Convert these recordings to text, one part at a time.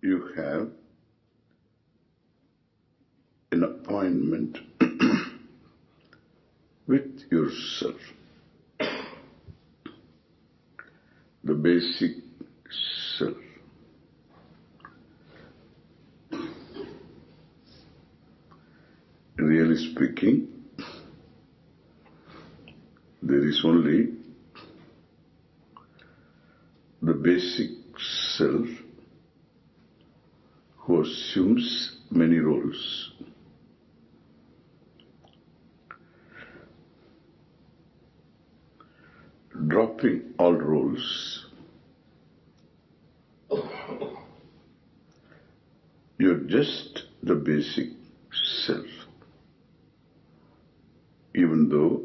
you have an appointment with yourself, the basic self. Really speaking, there is only the basic self who assumes many roles. Dropping all roles, you're just the basic self, even though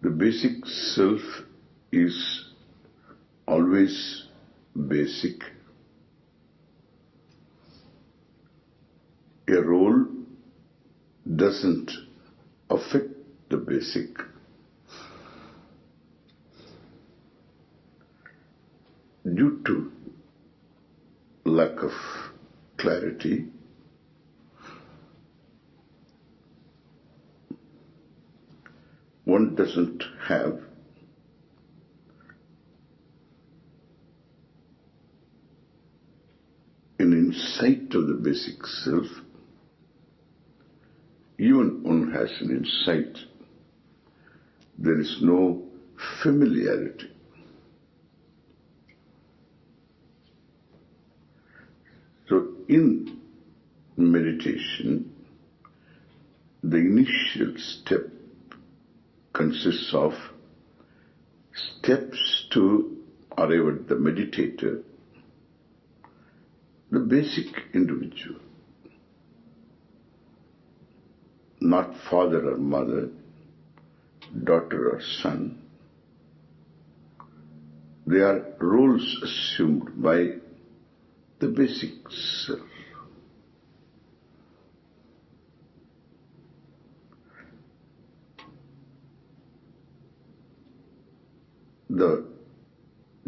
the basic self is always basic. A role doesn't affect the basic. Due to lack of clarity, one doesn't have an insight of the basic self. Even one has an insight, there is no familiarity. So in meditation, the initial step consists of steps to arrive at the meditator, the basic individual, not father or mother, daughter or son. They are roles assumed by the basic self.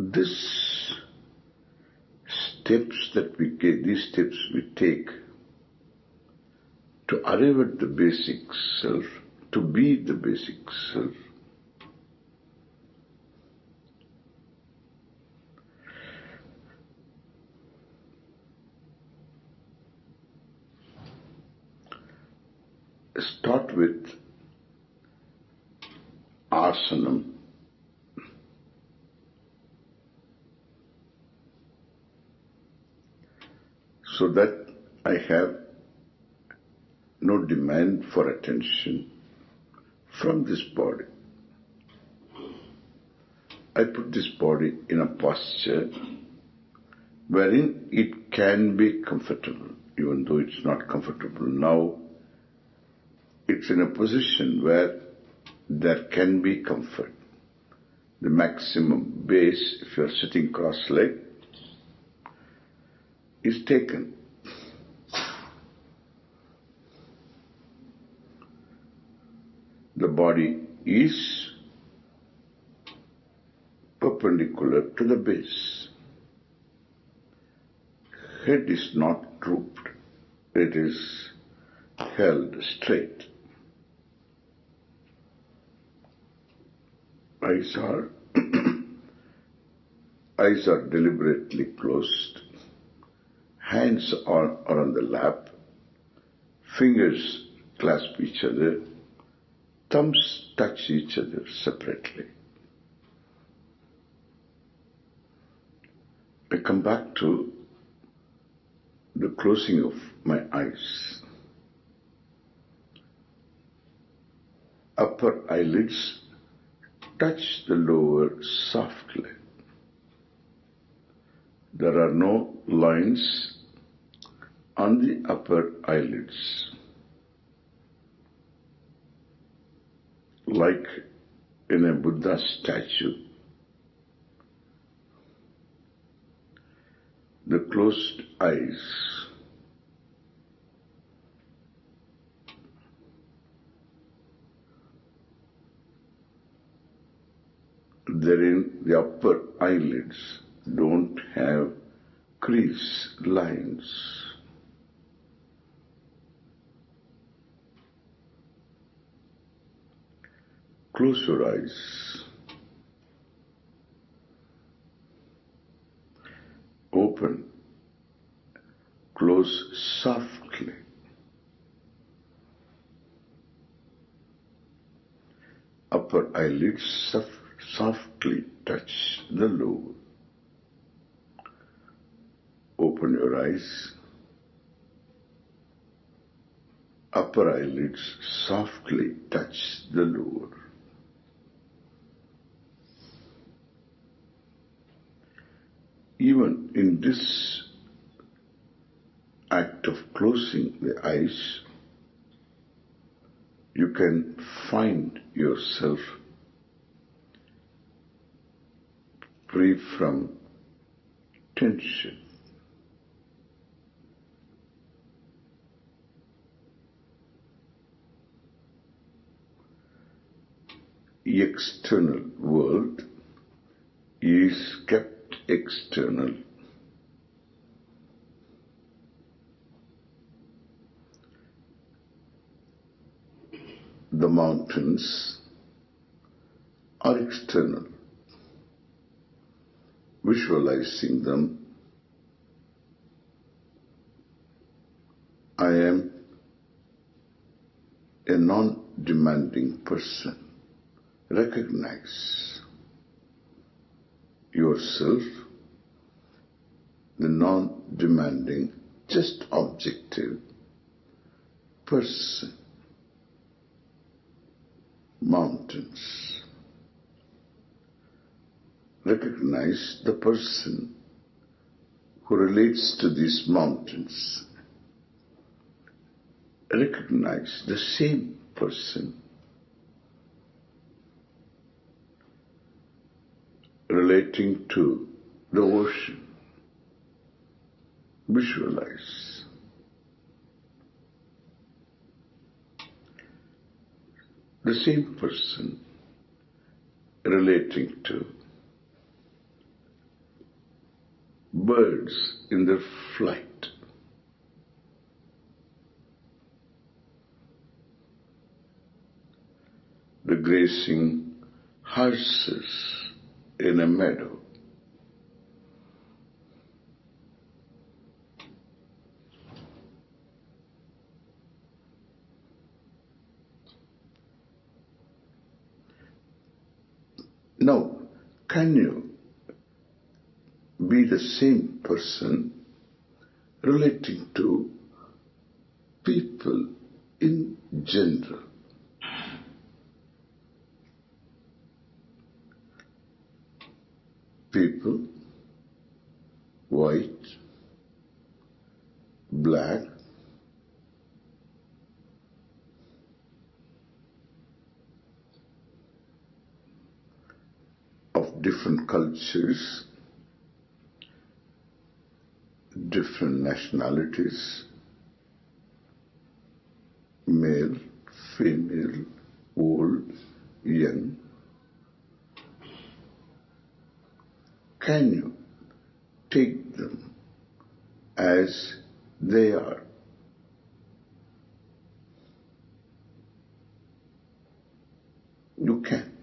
These steps we take to arrive at the basic self, to be the basic self. Start with asanam. So that I have no demand for attention from this body. I put this body in a posture wherein it can be comfortable, even though it's not comfortable now. It's in a position where there can be comfort. The maximum base, if you're sitting cross-legged, is taken. The body is perpendicular to the base. Head is not drooped, it is held straight. Eyes are deliberately closed. Hands are on the lap. Fingers clasp each other. Thumbs touch each other separately. I come back to the closing of my eyes. Upper eyelids touch the lower softly. There are no lines on the upper eyelids. Like in a Buddha statue, the closed eyes therein the upper eyelids don't have crease lines. Close your eyes. Open. Close softly. Upper eyelids softly touch the lower. Open your eyes. Upper eyelids softly touch the lower. Even in this act of closing the eyes, you can find yourself free from tension. The external world is kept external. The mountains are external. Visualizing them, I am a non-demanding person. Recognize yourself, the non-demanding, just objective person. Mountains. Recognize the person who relates to these mountains. Recognize the same person relating to the ocean. Visualize. The same person relating to birds in their flight. The grazing horses in a meadow. Now, can you be the same person relating to people in general? People, white, black, of different cultures, different nationalities, male, female, old, young. Can you take them as they are? You can.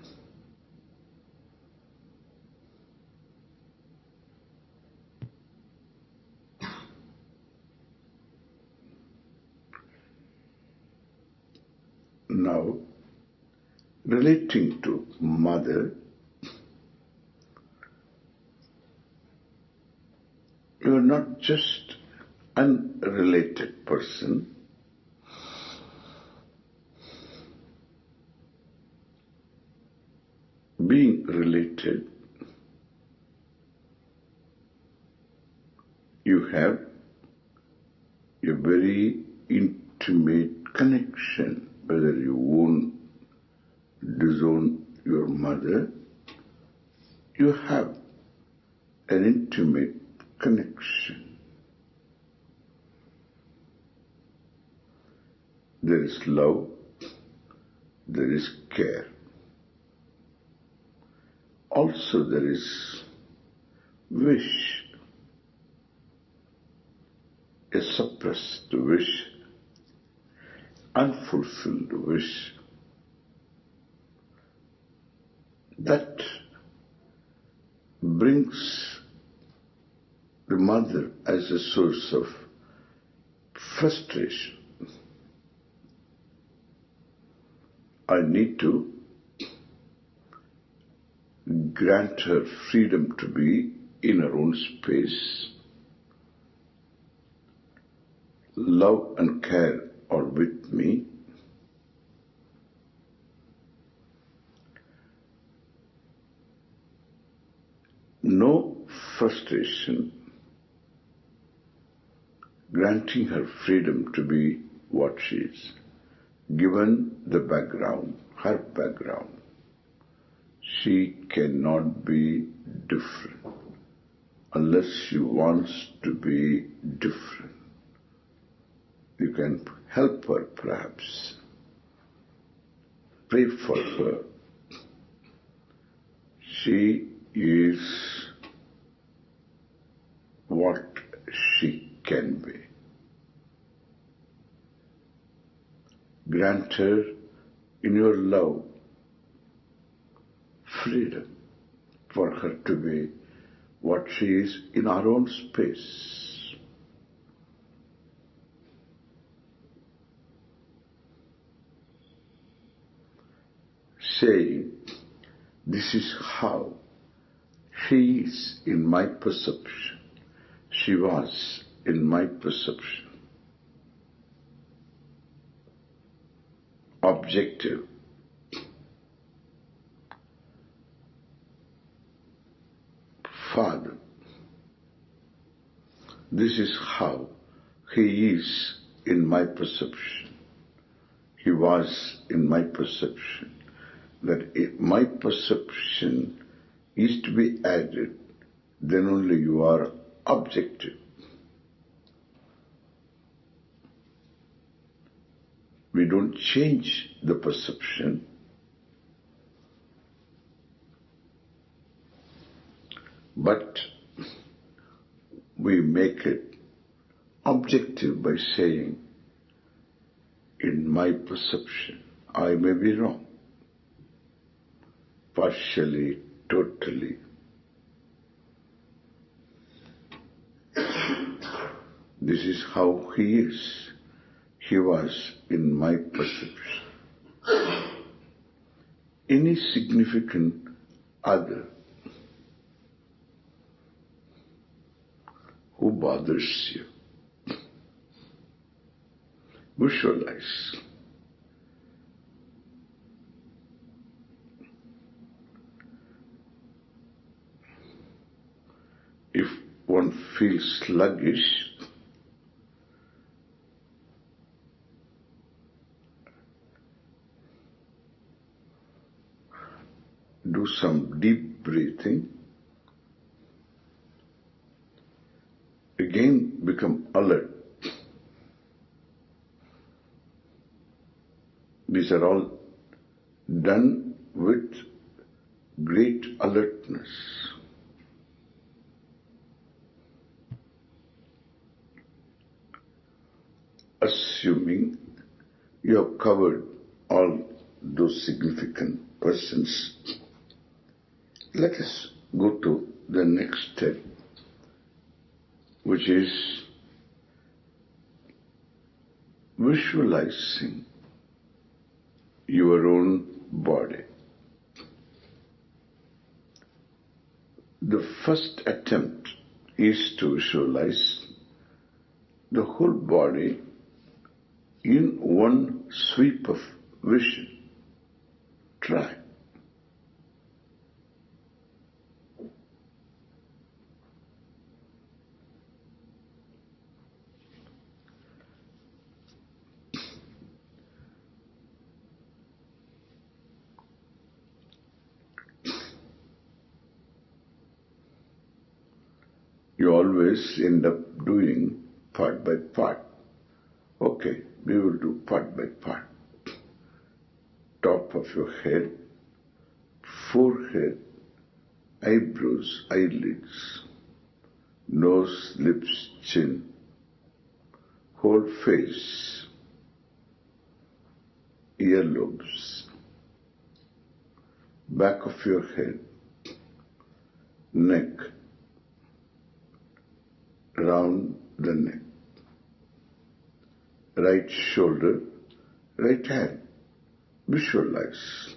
Now, relating to mother, you are not just unrelated person. Being related, you have a very intimate connection, whether you own, disown your mother, you have an intimate connection. There is love, there is care. Also there is wish, a suppressed wish, unfulfilled wish, that brings the mother as a source of frustration. I need to grant her freedom to be in her own space. Love and care are with me. No frustration, granting her freedom to be what she is. Given the background, her background, she cannot be different unless she wants to be different. You can help her perhaps, pray for her. She is what she can be. Grant her in your love freedom for her to be what she is in her own space. Saying, this is how she is in my perception, she was in my perception. Objective. Father, this is how he is in my perception. He was in my perception. That if my perception is to be added, then only you are objective. We don't change the perception, but we make it objective by saying, in my perception, I may be wrong, partially, totally. This is how he is. He was in my perception. Any significant other who bothers you, visualize. If one feels sluggish, do some deep breathing. Again become alert. These are all done with great alertness. Assuming you have covered all those significant persons, let us go to the next step, which is visualizing your own body. The first attempt is to visualize the whole body in one sweep of vision. Try. You always end up doing part by part. Okay, we will do part by part. Top of your head, forehead, eyebrows, eyelids, nose, lips, chin, whole face, earlobes, back of your head, neck, round the neck, right shoulder, right hand. Visualize,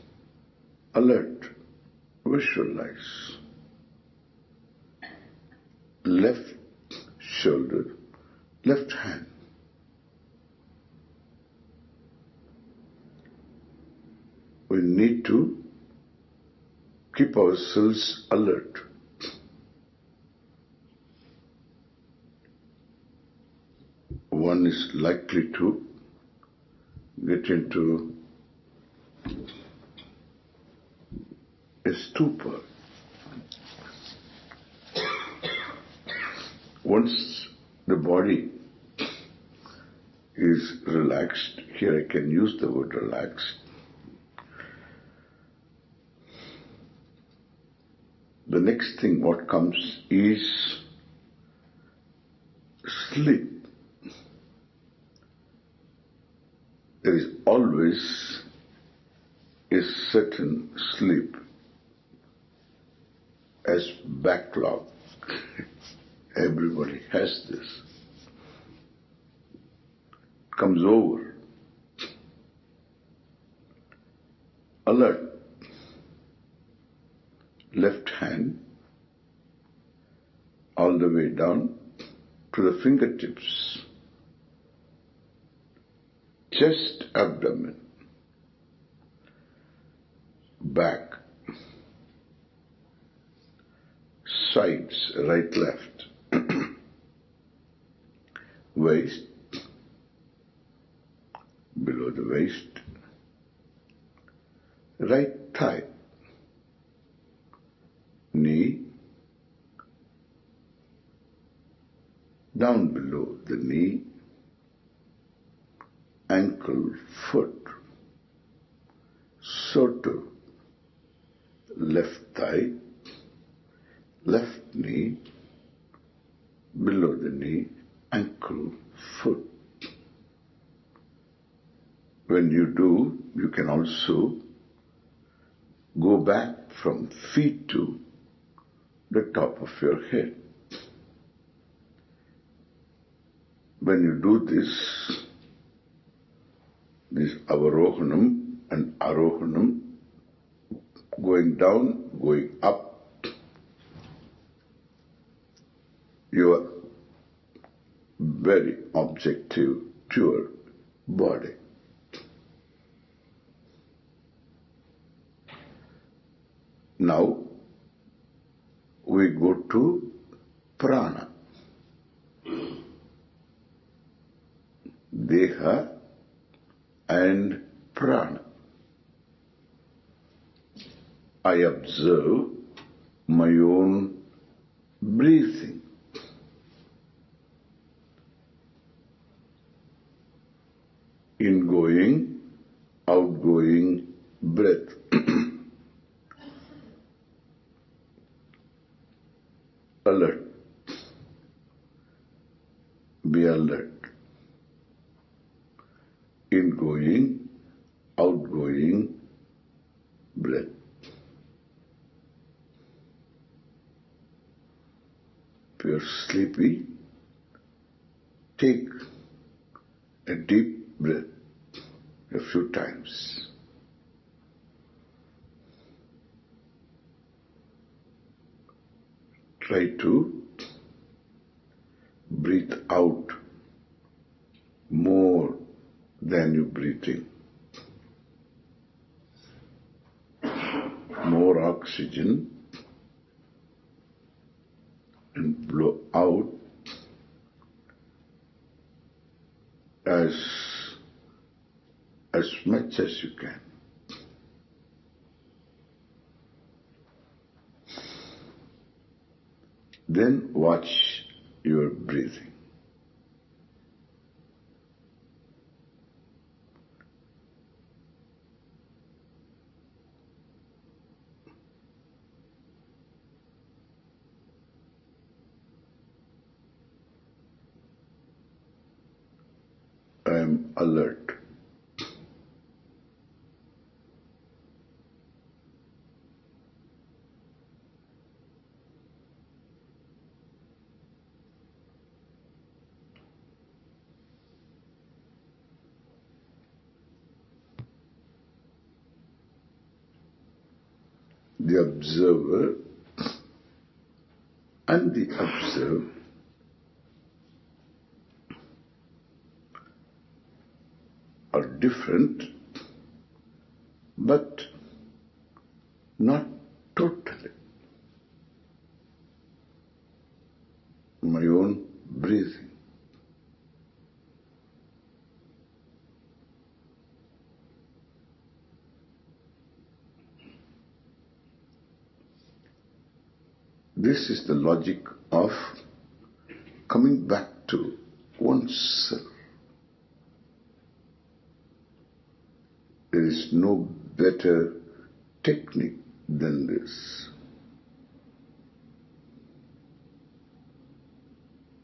alert, visualize. Left shoulder, left hand. We need to keep ourselves alert. One is likely to get into a stupor. Once the body is relaxed, here I can use the word relaxed, the next thing what comes is sleep. There is always a certain sleep as backlog. Everybody has this. Comes over. Alert. Left hand all the way down to the fingertips. Chest, abdomen, back, sides, right, left, waist, below the waist, right thigh, knee, down below the knee, ankle, foot, soto, left thigh, left knee, below the knee, ankle, foot. When you do, you can also go back from feet to the top of your head. When you do this avarohanam and arohanam, going down, going up, you are very objective to your body. Now we go to prana. Deha and prana. I observe my own breathing. Ingoing, outgoing breath. Alert. Be alert. Ingoing, outgoing breath. If you are sleepy, take a deep breath a few times. Try to breathe out more than you breathe in. More oxygen and blow out as much as you can. Then watch your breathing. am alert. The observer and the observed are different, but not totally. My own breathing. This is the logic of coming back to oneself. There is no better technique than this.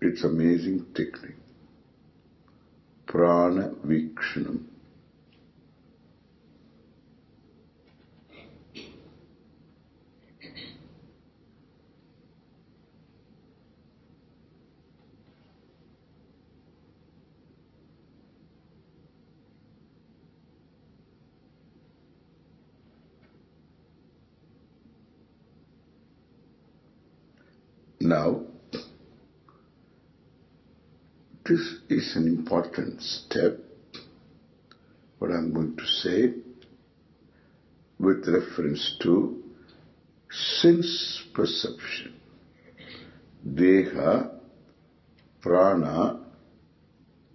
It's amazing technique. Prana Vikshanam. Now, this is an important step, what I'm going to say, with reference to sense perception. Deha, prana,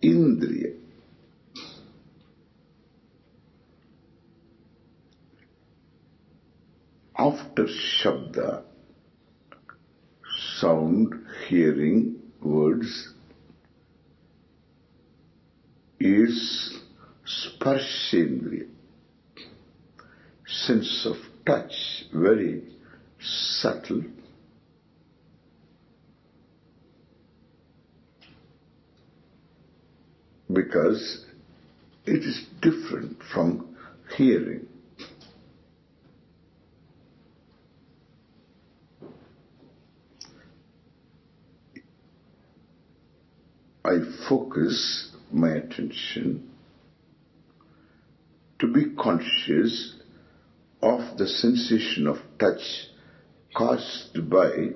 indriya. After shabda, sound, hearing, words, is sparshindriya, sense of touch, very subtle, because it is different from hearing. I focus my attention to be conscious of the sensation of touch caused by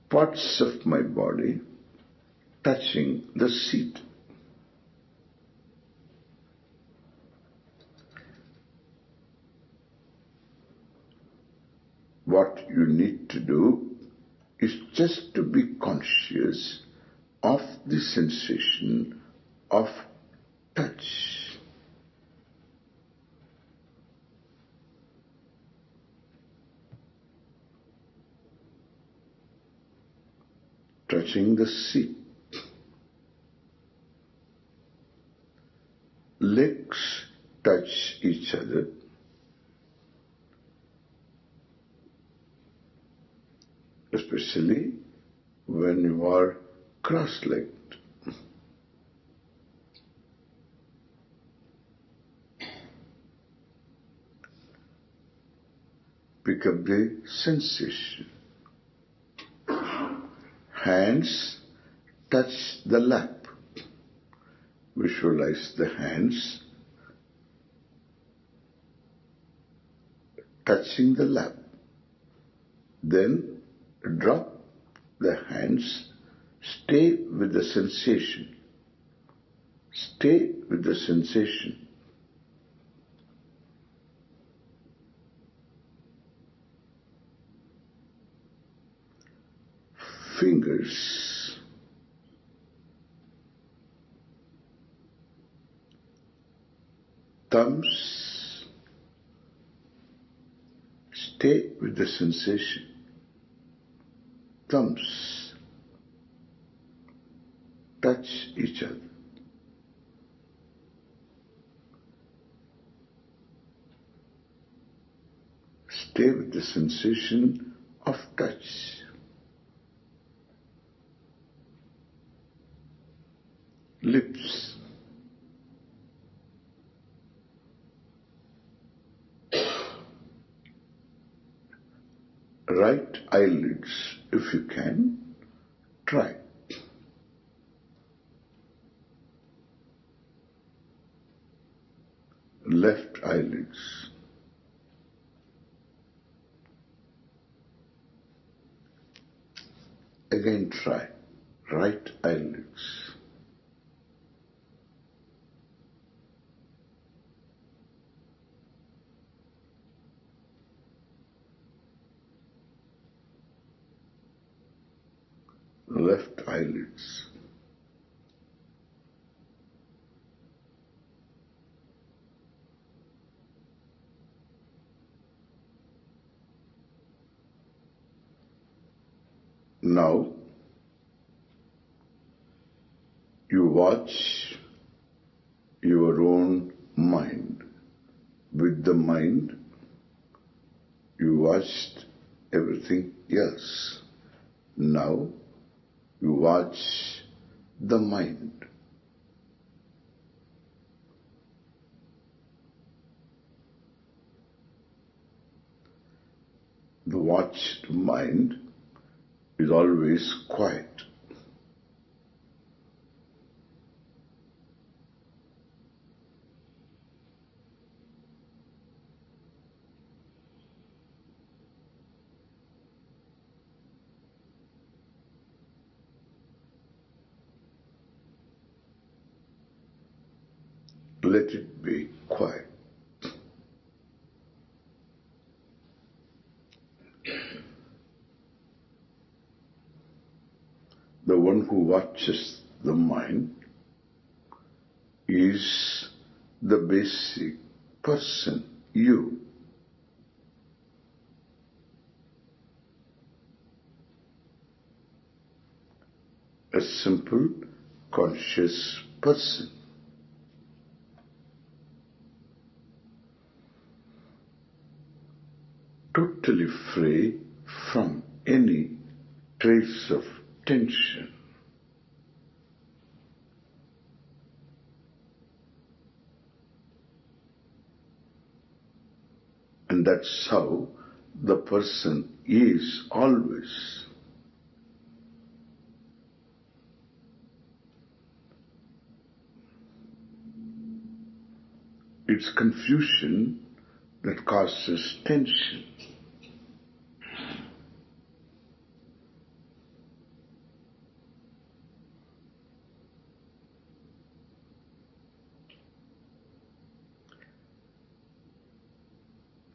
parts of my body touching the seat. What you need to do is just to be conscious of the sensation of touch. Touching the seat. Legs touch each other. Especially when you are cross-legged. Pick up the sensation. Hands touch the lap. Visualize the hands touching the lap. Then drop the hands. Stay with the sensation. Stay with the sensation. Fingers. Thumbs. Stay with the sensation. Thumbs touch each other. Stay with the sensation of touch. Lips. right eyelids, if you can, try. Left eyelids. Again try. Right eyelids. Left eyelids. Now, you watch your own mind. With the mind, you watched everything else. Now, you watch the mind. The watched mind is always quiet. Let it be quiet. The one who watches the mind is the basic person, you. A simple, conscious person. Totally free from any trace of tension. And that's how the person is always. It's confusion that causes tension.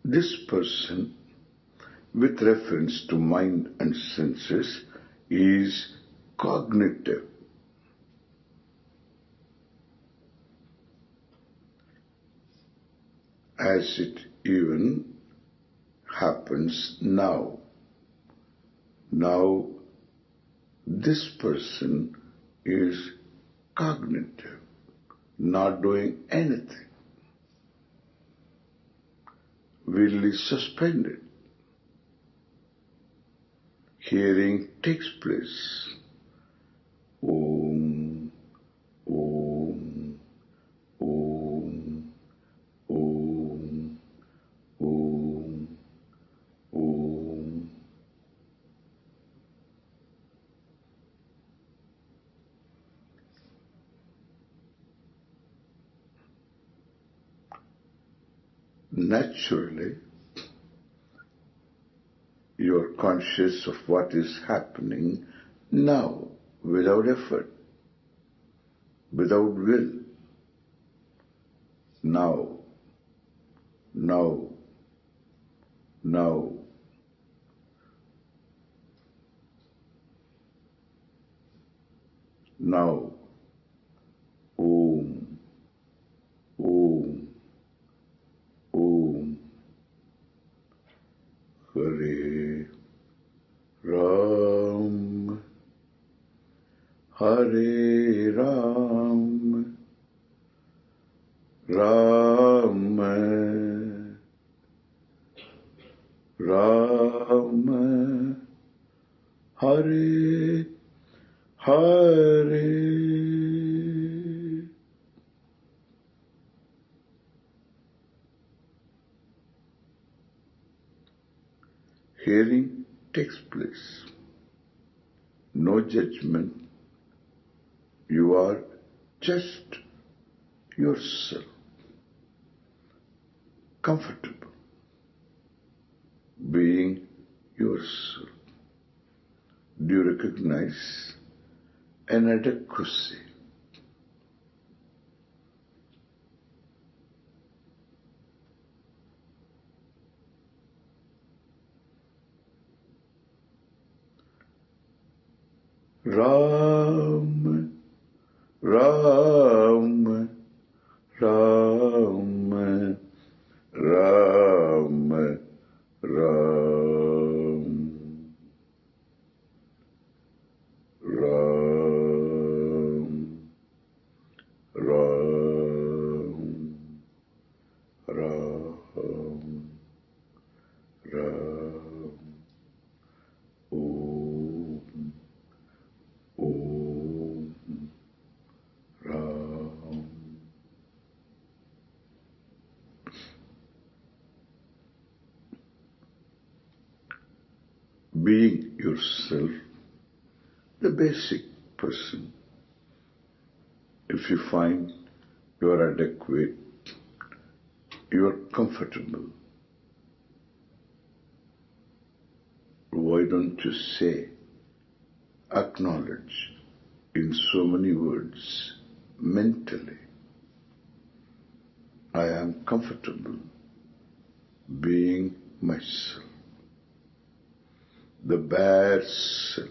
This person, with reference to mind and senses, is cognitive. As it even happens now. Now, this person is cognitive, not doing anything. Will is suspended. Hearing takes place. Om, Om, Om, Om, Om, Om. Naturally, you are conscious of what is happening now, without effort, without will. Now, now, now. Now, Om, Om, Om. Hare Ram, Hare Ram, Ram, Ram, Hare Hare. Hearing takes place. No judgment. You are just yourself, comfortable, being yourself. Do you recognize inadequacy? Ram, Ram, Ram, Ram, Ram, Ram, Ram, Ram, Ram, Om, Om, Ram. Being yourself, the basic person. If you find you are adequate, you are comfortable, why don't you say, acknowledge in so many words, mentally, I am comfortable being myself, the bare self.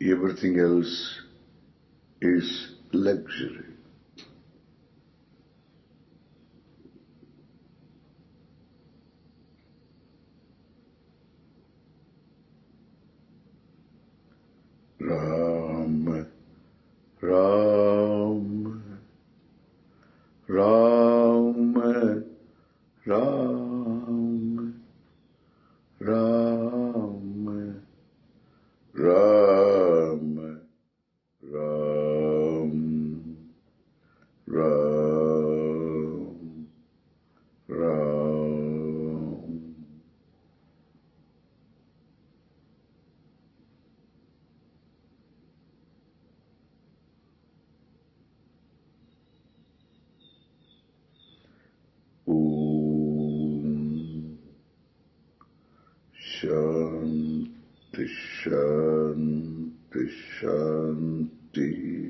Everything else is luxury. Ram, Ram, Ram, Ram, Ram, Ram, Ram, Ram, Ram. Om Shanti Shanti Shanti.